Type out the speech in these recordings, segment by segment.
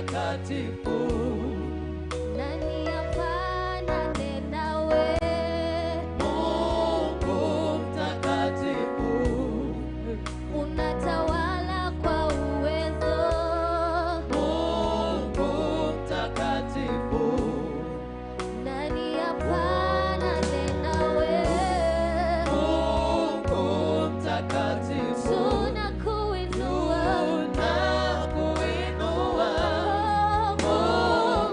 mtakatifu. Nani afanane nawe? Mungu mtakatifu. Unatawala kwa uwezo. Mungu mtakatifu. Nani afanane nawe? Mungu mtakatifu. Tunakuinua. Tunakuinua. Oh,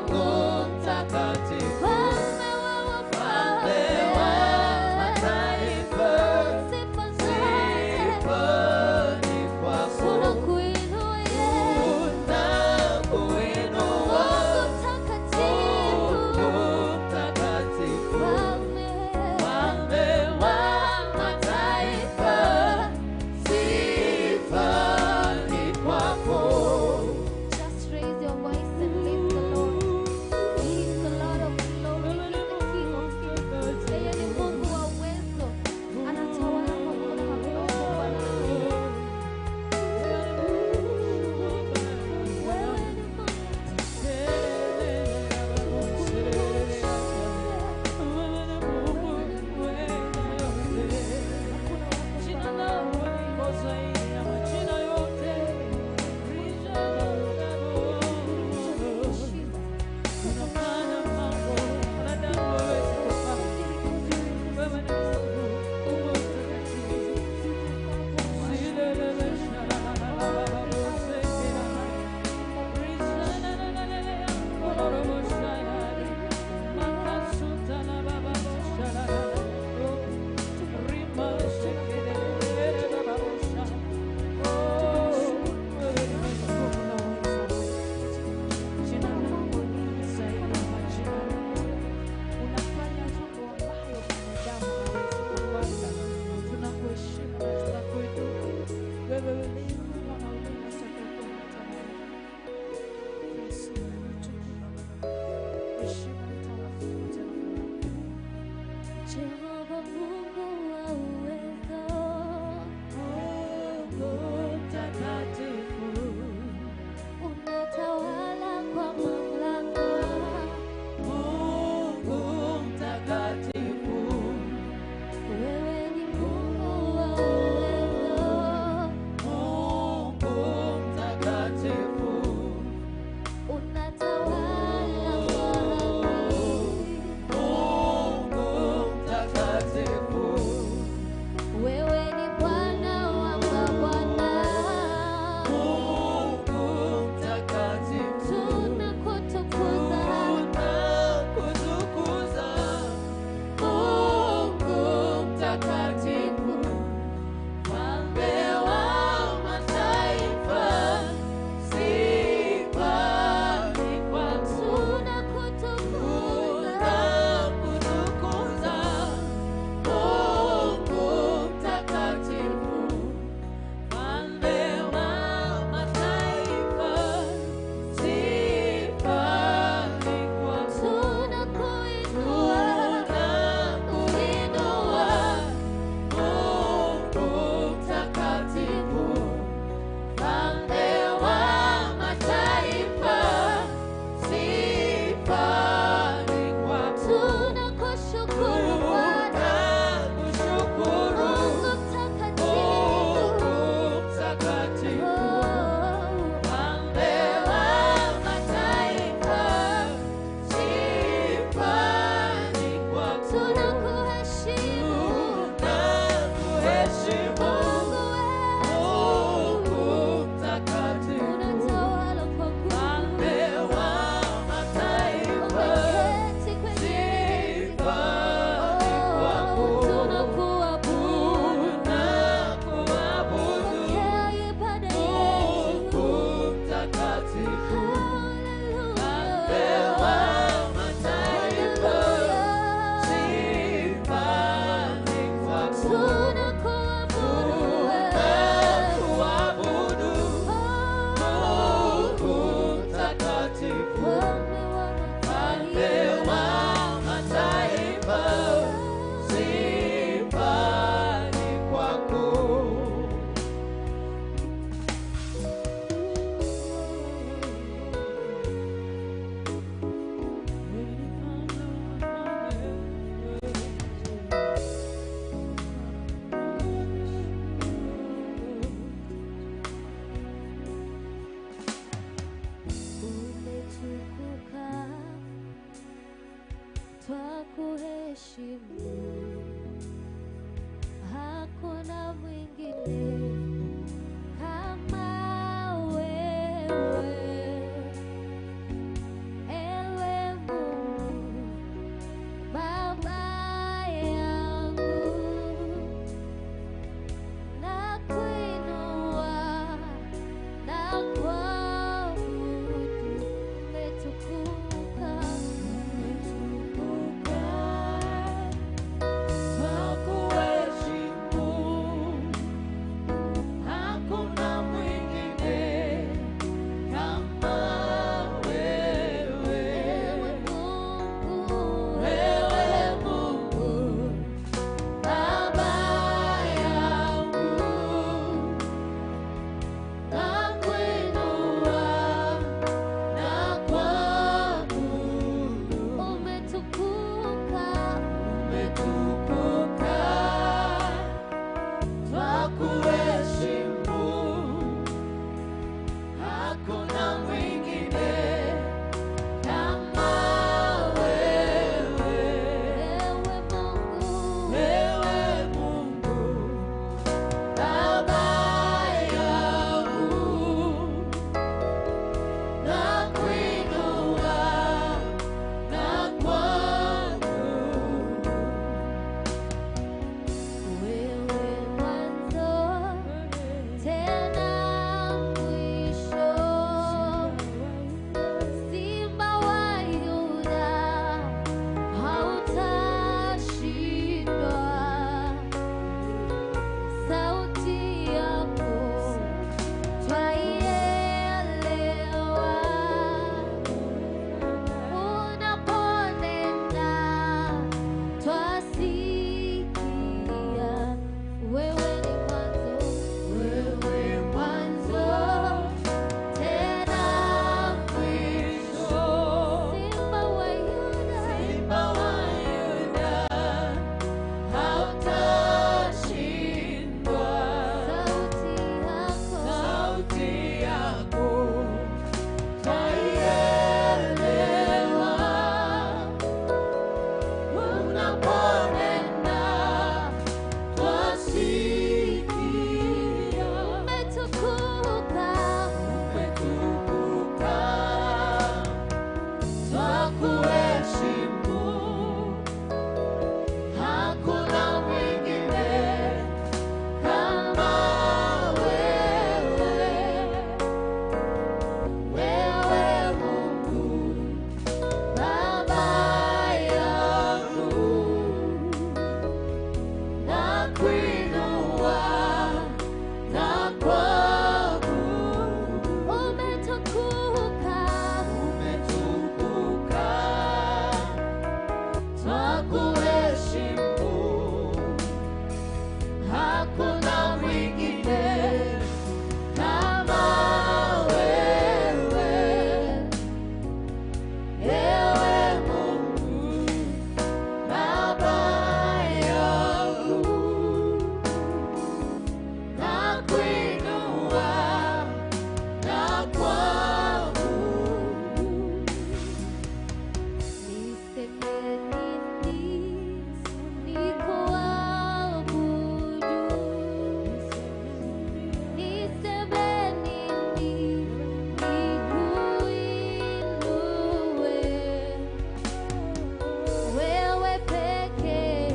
Wewe pekee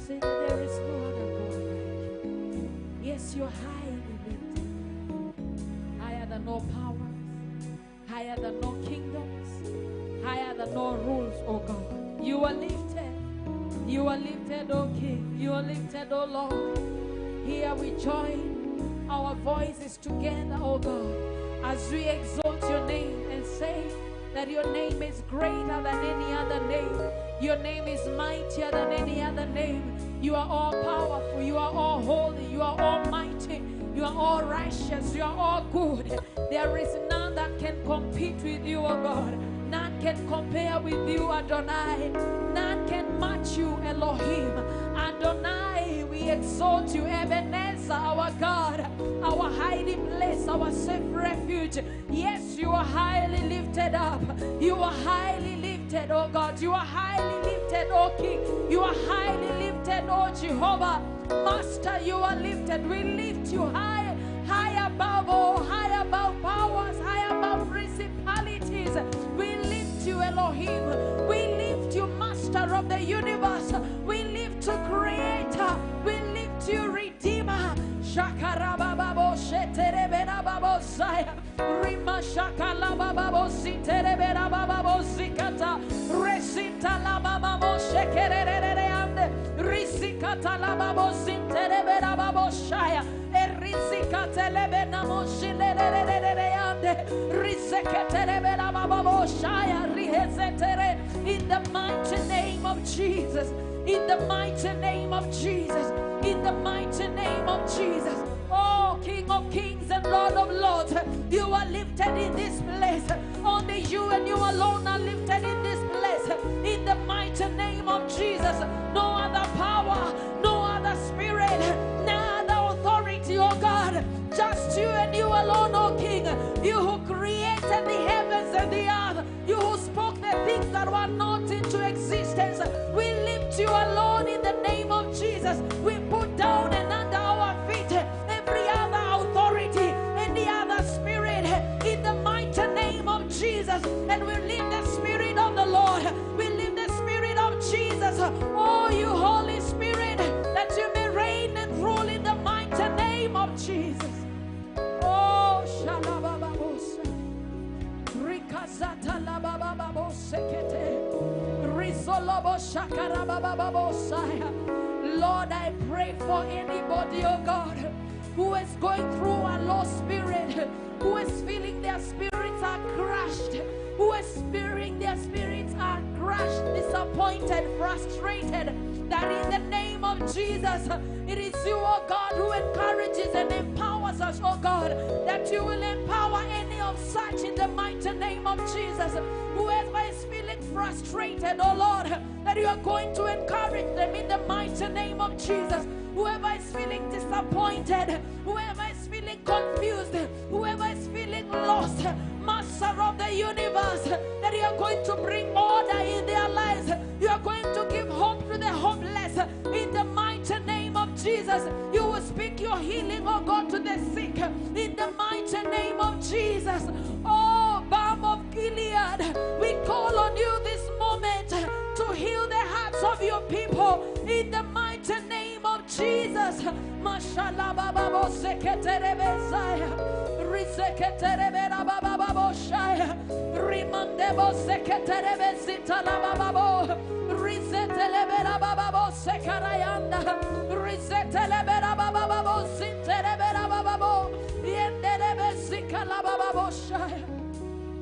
say that there is no other God like you. Yes, you're highly lifted, higher than all powers, higher than all kingdoms, higher than all rules, oh God. You are lifted. You are lifted, O King. You are lifted, O Lord. Here we join our voices together, O God, as we exalt your name and say that your name is greater than any other name. Your name is mightier than any other name. You are all powerful. You are all holy. You are almighty. You are all righteous. You are all good. There is none that can compete with you, O God. None can compare with you, Adonai. None can match you, Elohim. Adonai, we exalt you, Ebenezer, our God, our hiding place, our safe refuge. Yes, you are highly lifted up. You are highly lifted, oh God. You are highly lifted, oh King. You are highly lifted, oh Jehovah. Master, you are lifted. We lift you high, high above all, high above powers, high above principalities. We lift you, Elohim. We lift you, Master of the universe. We lift you, Creator. We lift you, Redeemer. Shakarababo shetereberababo saya. Rima shakalababo sitereberababo zikata. Resita lababo shekererereande. Risikata lababo sitereberababo shaya. Erizikata lebenamo shilererereande. Riseketereberababo shaya. Rihezetere. In the mighty name of Jesus. In the mighty name of Jesus. In the mighty name of Jesus. Oh, King of kings and Lord of lords, you are lifted in this place. Only you and you alone are lifted in this place. In the mighty name of Jesus. No other power, no other spirit, no other authority, oh God. Just you and you alone, oh King. You who created the heavens and the earth. You who spoke the things that were not into existence. We lift you alone in the name of Jesus. We put down and under our feet every other authority, any other spirit, in the mighty name of Jesus. And we live the Spirit of the Lord. We live the Spirit of Jesus. Oh, you Holy Spirit, that you may reign and rule in the mighty name of Jesus. Oh, Shalabababosa. Rikazata Labababosekete. Rizolobo Shakarabababosaya. Lord, I pray for anybody, oh God, who is going through a low spirit, who is feeling their spirits are crushed, who is feeling their spirits are crushed, disappointed, frustrated, that in the name of Jesus, it is you, oh God, who encourages and empowers us, oh God, that you will empower any of such in the mighty name of Jesus. Whoever is feeling frustrated, oh Lord, that you are going to encourage them in the mighty name of Jesus. Whoever is feeling disappointed, whoever is feeling confused, whoever is feeling lost, Master of the universe, that you are going to bring order in their lives. You are going to give hope to the hopeless in the mighty name of Jesus. You will speak your healing, oh God, to the sick in the mighty name of Jesus. Oh, Balm of Gilead, we call on you this moment to heal the hearts of your people in the mighty name of Jesus. Mashallah baba seketerebezaya. Riseketerebera baba baba shaya. Rimandebo seketerebezita la baba. Risetelebera baba sekarayanda. Risetelebera baba baba sinterebera baba. Yenderebezika la baba shaya.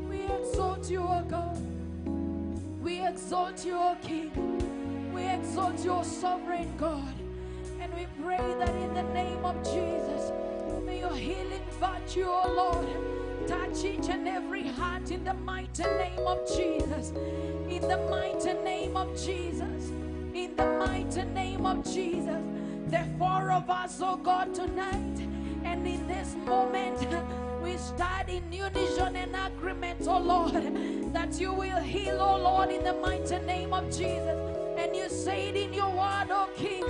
We exalt you, O God. We exalt you, O King. We exalt your sovereign God. And we pray that in the name of Jesus, may your healing virtue, O Lord, touch each and every heart in the mighty name of Jesus. In the mighty name of Jesus. In the mighty name of Jesus. The four of us, O God, tonight, and in this moment, we stand in unison and agreement, oh Lord, that you will heal, oh Lord, in the mighty name of Jesus. And you say it in your word, oh King,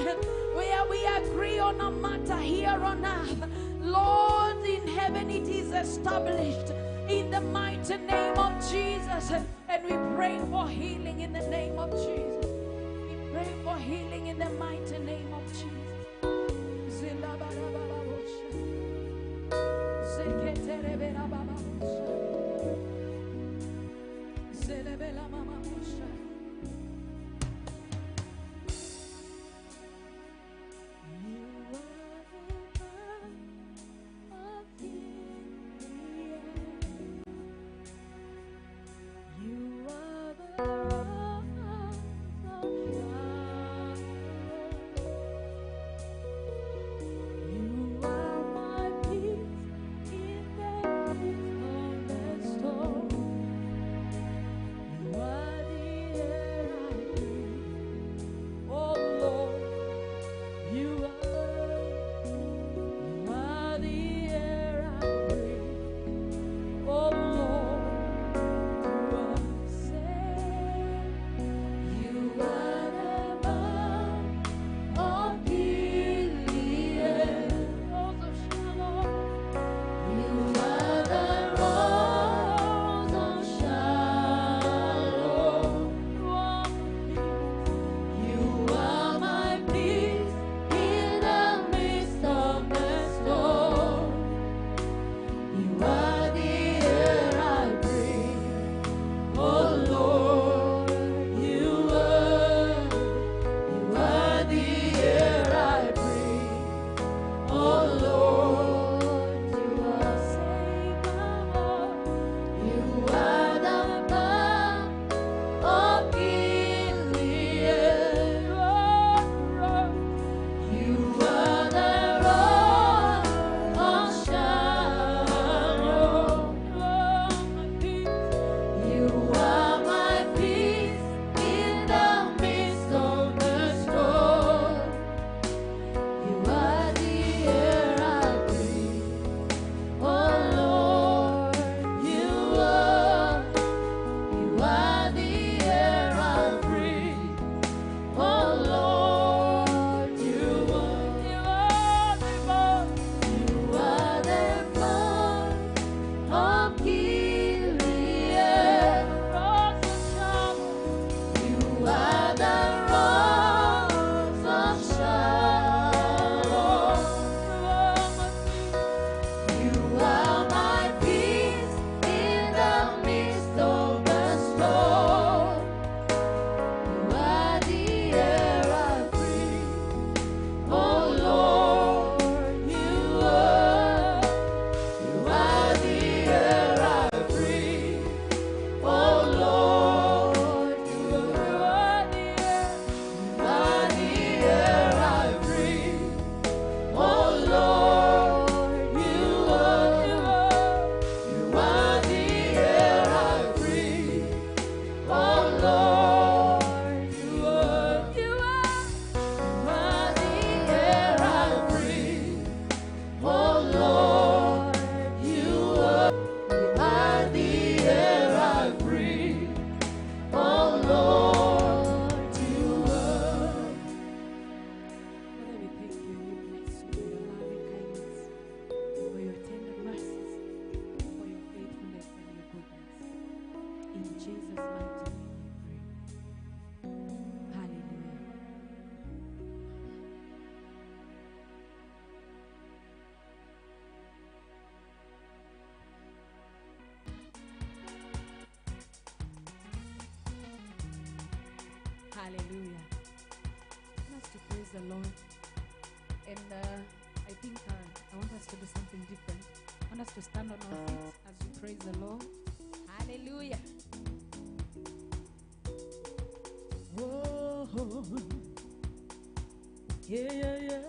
where we agree on a matter here on earth, Lord, in heaven it is established in the mighty name of Jesus. And we pray for healing in the name of Jesus. We pray for healing in the mighty name of Jesus. Zilabarabababosha. Zeketereberabababosha. Zelebelamamabosha. Hallelujah. I want us to praise the Lord. And I think I want us to do something different. I want us to stand on our feet as we praise the Lord. Hallelujah. Whoa. Yeah, yeah, yeah.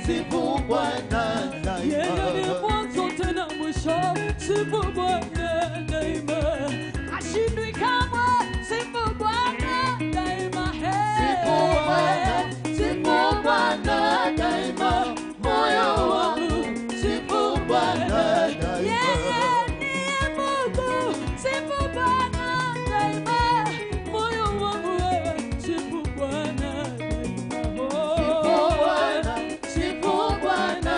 sifu Bwana Yeye ni daima. mwanzo tena mwisho, sifu Bwana daima. Hashindwi kamwe, sifu Bwana daima. Sifu Bwana daima, moyo wangu sifu Bwana daima. Yeye ni Mungu, sifu Bwana daima. Moyo wangu wewe, sifu Bwana daima. Sifu Bwana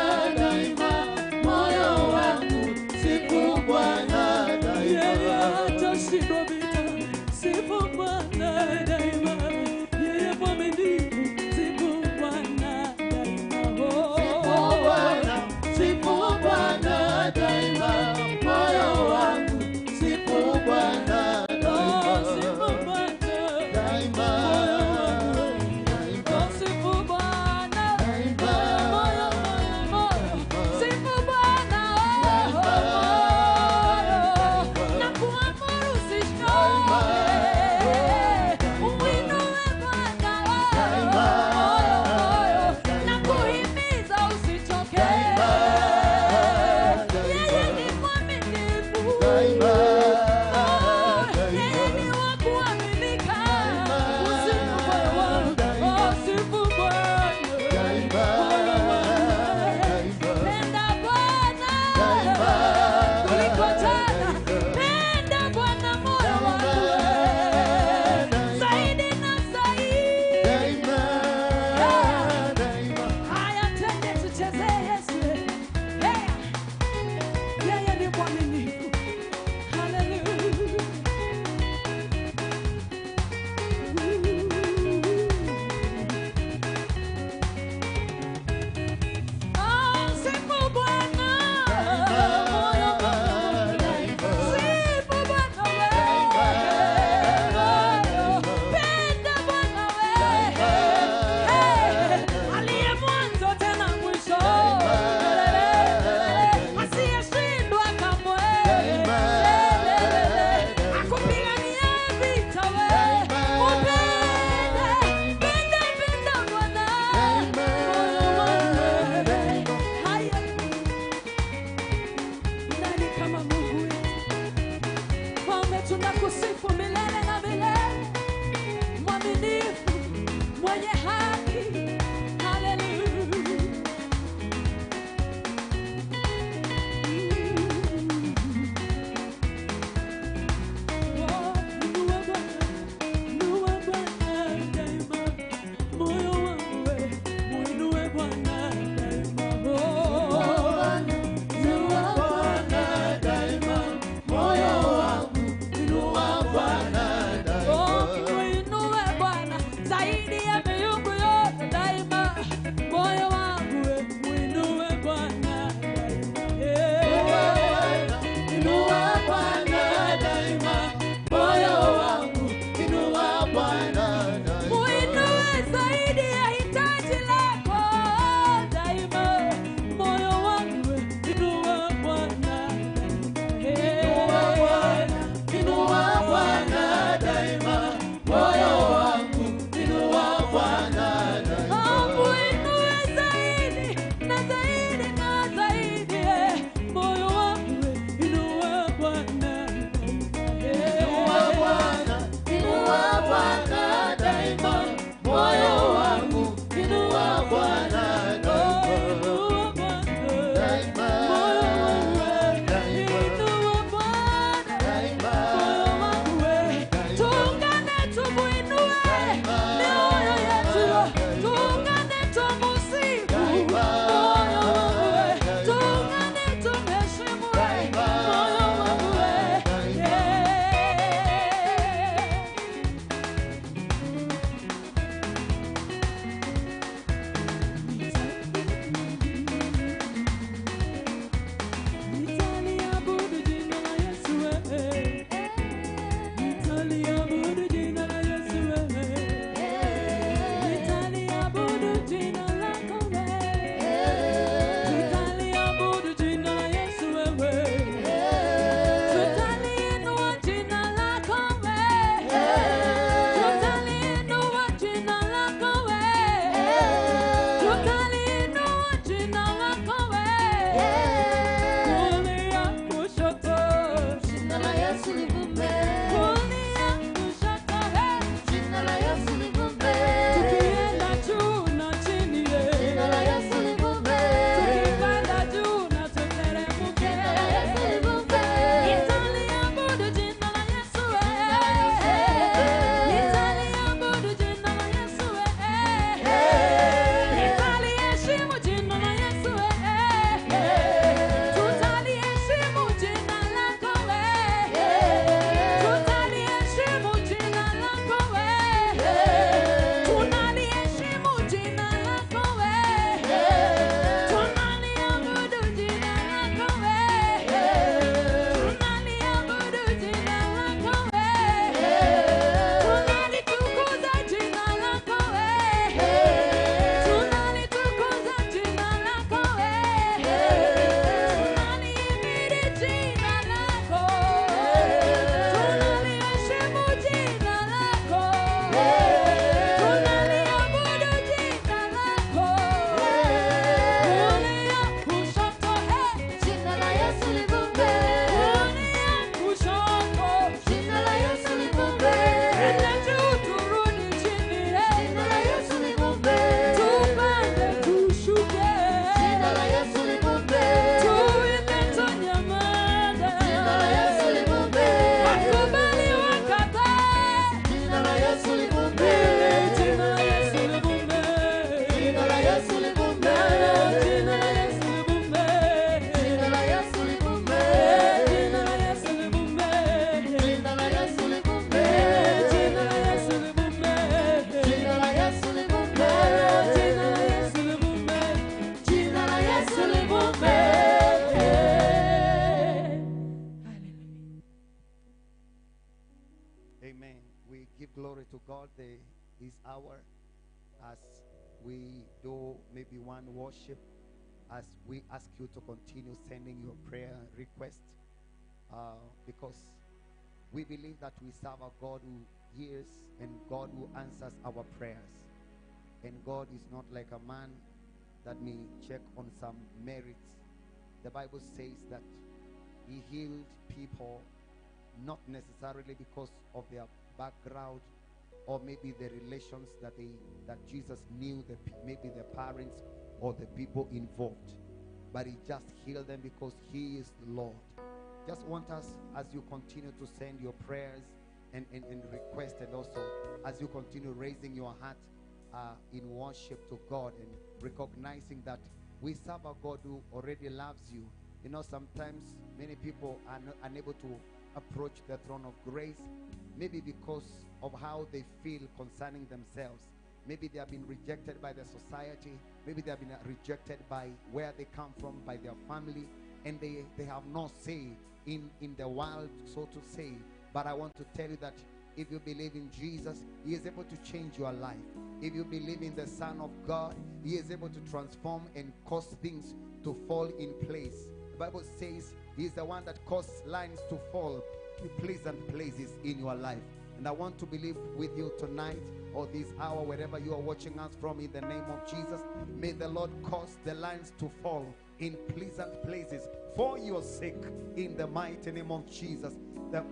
to God this hour as we do maybe one worship, as we ask you to continue sending your prayer requests, because we believe that we serve a God who hears and God who answers our prayers. And God is not like a man that may check on some merits. The Bible says that he healed people not necessarily because of their background or maybe the relations that Jesus knew, maybe the parents or the people involved, but he just healed them because he is the Lord. Just want us, as you continue to send your prayers and request, and also as you continue raising your heart in worship to God and recognizing that we serve a God who already loves you. You know, sometimes many people are not unable to approach the throne of grace, maybe because of how they feel concerning themselves. Maybe they have been rejected by the society. Maybe they have been rejected by where they come from, by their family, and they have no say in the world, so to say. But I want to tell you that if you believe in Jesus, he is able to change your life. If you believe in the Son of God, he is able to transform and cause things to fall in place. The Bible says he is the one that causes lines to fall in pleasant places in your life. And I want to believe with you tonight or this hour, wherever you are watching us from, in the name of Jesus, may the Lord cause the lines to fall in pleasant places for your sake, in the mighty name of Jesus. That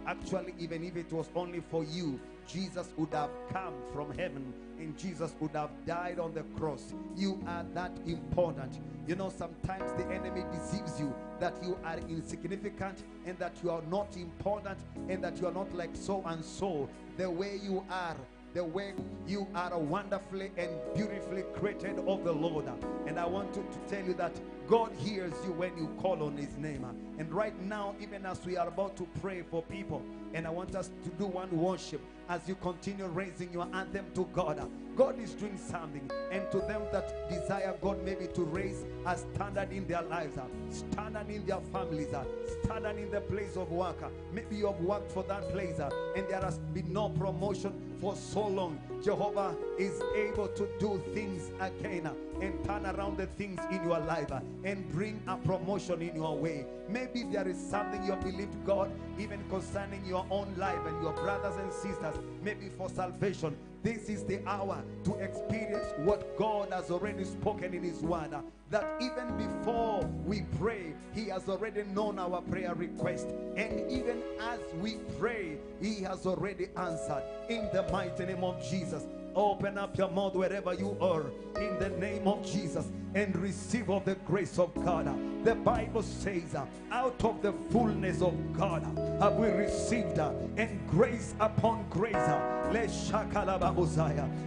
actually, even if it was only for you, Jesus would have come from heaven and Jesus would have died on the cross. You are that important. You know, sometimes the enemy deceives you that you are insignificant and that you are not important and that you are not like so and so. The way you are, the way you are wonderfully and beautifully created of the Lord. And I want to tell you that God hears you when you call on his name. And right now, even as we are about to pray for people, and I want us to do one worship as you continue raising your anthem to God. God is doing something, and to them that desire God maybe to raise a standard in their lives, standard in their families, standard in the place of work. Maybe you have worked for that place and there has been no promotion for so long. Jehovah is able to do things again and turn around the things in your life and bring a promotion in your way. Maybe there is something you have believed God even concerning your own life and your brothers and sisters, maybe for salvation. This is the hour to experience what God has already spoken in his word, that even before we pray, he has already known our prayer request, and even as we pray, he has already answered. In the mighty name of Jesus, open up your mouth wherever you are, in the name of Jesus, and receive of the grace of God. The Bible says, out of the fullness of God have we received, and grace upon grace.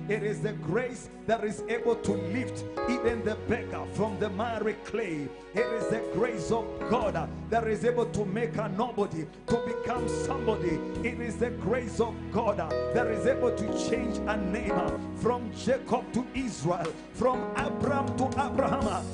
It is the grace that is able to lift even the beggar from the miry clay. It is the grace of God that is able to make a nobody to become somebody. It is the grace of God that is able to change a name from Jacob to Israel, from Abraham to Abraham.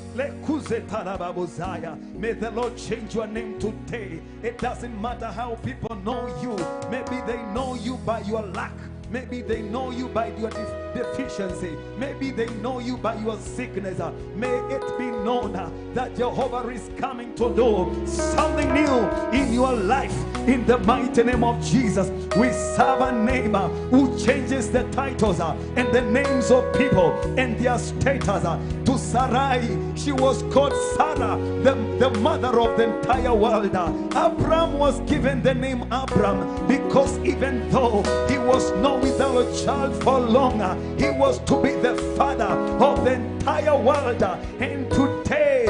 May the Lord change your name today. It doesn't matter how people know you. Maybe they know you by your lack. Maybe they know you by your deficiency. Maybe they know you by your sickness. May it be known that Jehovah is coming to do something new in your life. In the mighty name of Jesus, we serve a name who changes the titles and the names of people and their status. To Sarai, she was called Sarah, the mother of the entire world. Abraham was given the name Abram because even though he was not without a child for long, he was to be the father of the entire world. And today,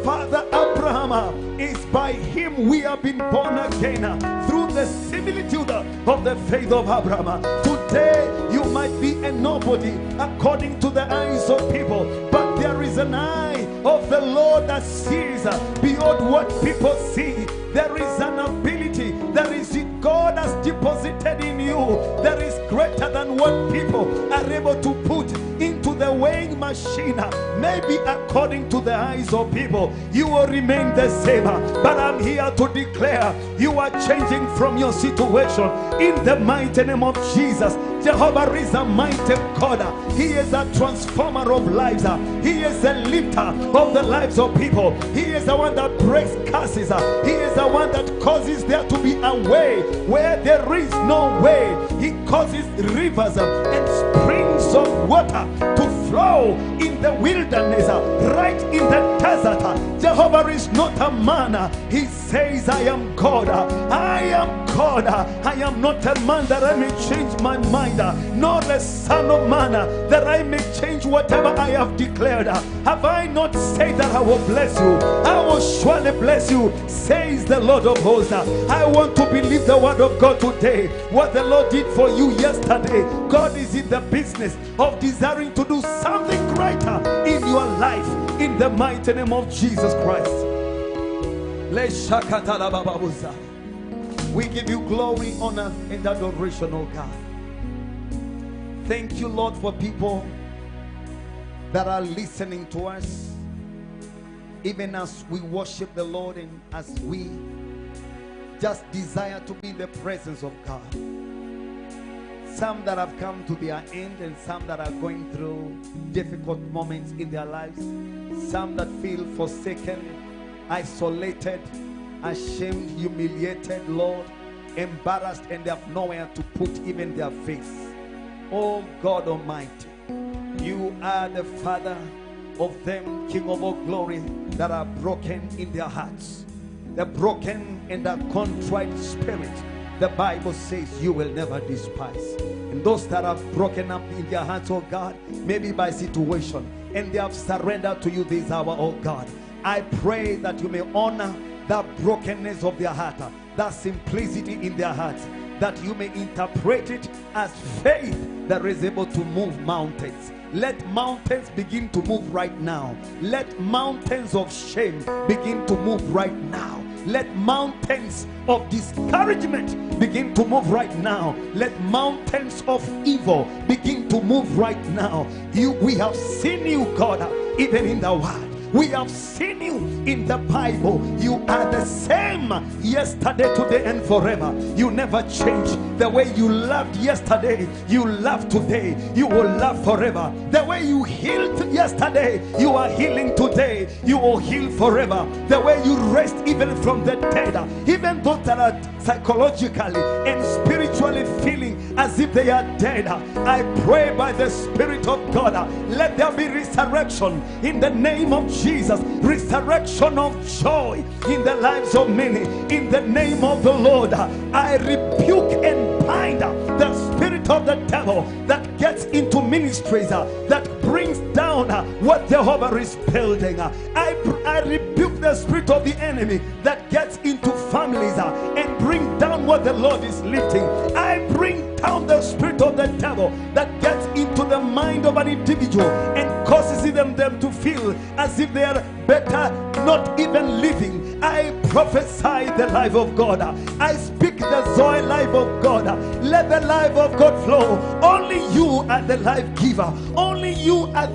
Father Abraham is by him we have been born again through the similitude of the faith of Abraham. Today you might be a nobody according to the eyes of people, but there is an eye of the Lord that sees beyond what people see. There is an ability ability that is God has deposited in you that is greater than what people are able to put into the weighing machine. Maybe according to the eyes of people, you will remain the same. But I'm here to declare you are changing from your situation in the mighty name of Jesus. Jehovah is a mighty God. He is a transformer of lives. He is a lifter of the lives of people. He is the one that breaks curses. He is the one that causes there to be a way where there is no way. He causes rivers and springs of water to flow in the wilderness, right in the desert. Jehovah is not a man. He says, I am God. I am God. I am not a man that I may change my mind, nor a son of man that I may change whatever I have declared. Have I not said that I will bless you? I will surely bless you, says the Lord of hosts. I want to believe the word of God today. What the Lord did for you yesterday, God is in the business of desiring to do something greater in your life, in the mighty name of Jesus Christ. We give you glory, honor, and adoration, oh God. Thank you, Lord, for people that are listening to us, even as we worship the Lord and as we just desire to be in the presence of God. Some that have come to their end, and some that are going through difficult moments in their lives. Some that feel forsaken, isolated, ashamed, humiliated, Lord, embarrassed, and they have nowhere to put even their face. Oh God Almighty, you are the Father of them, King of all glory, that are broken in their hearts. The broken and the contrite spirit, the Bible says you will never despise. And those that are broken up in their hearts, oh God, maybe by situation, and they have surrendered to you this hour, oh God, I pray that you may honor that brokenness of their heart, that simplicity in their hearts, that you may interpret it as faith that is able to move mountains. Let mountains begin to move right now. Let mountains of shame begin to move right now. Let mountains of discouragement begin to move right now. Let mountains of evil begin to move right now. We have seen you, God, even in the Word. We have seen you in the Bible. You are the same yesterday, today, and forever. You never change. The way you loved yesterday, you love today. You will love forever. The way you healed yesterday, you are healing today. You will heal forever. The way you rest even from the dead, even those that are psychologically and spiritually feeling as if they are dead, I pray by the Spirit of God, let there be resurrection in the name of Jesus. Resurrection of joy in the lives of many, in the name of the Lord. I rebuke and bind the spirit of the devil that gets into ministries, that brings down what Jehovah is building. I rebuke the spirit of the enemy that gets into families and bring down what the Lord is lifting. I bring down the spirit of the devil that gets into the mind of an individual and causes them to feel as if they are better not even living. I prophesy the life of God. I speak the Zoe life of God. Let the life of God flow. Only you are the life giver. Only you are the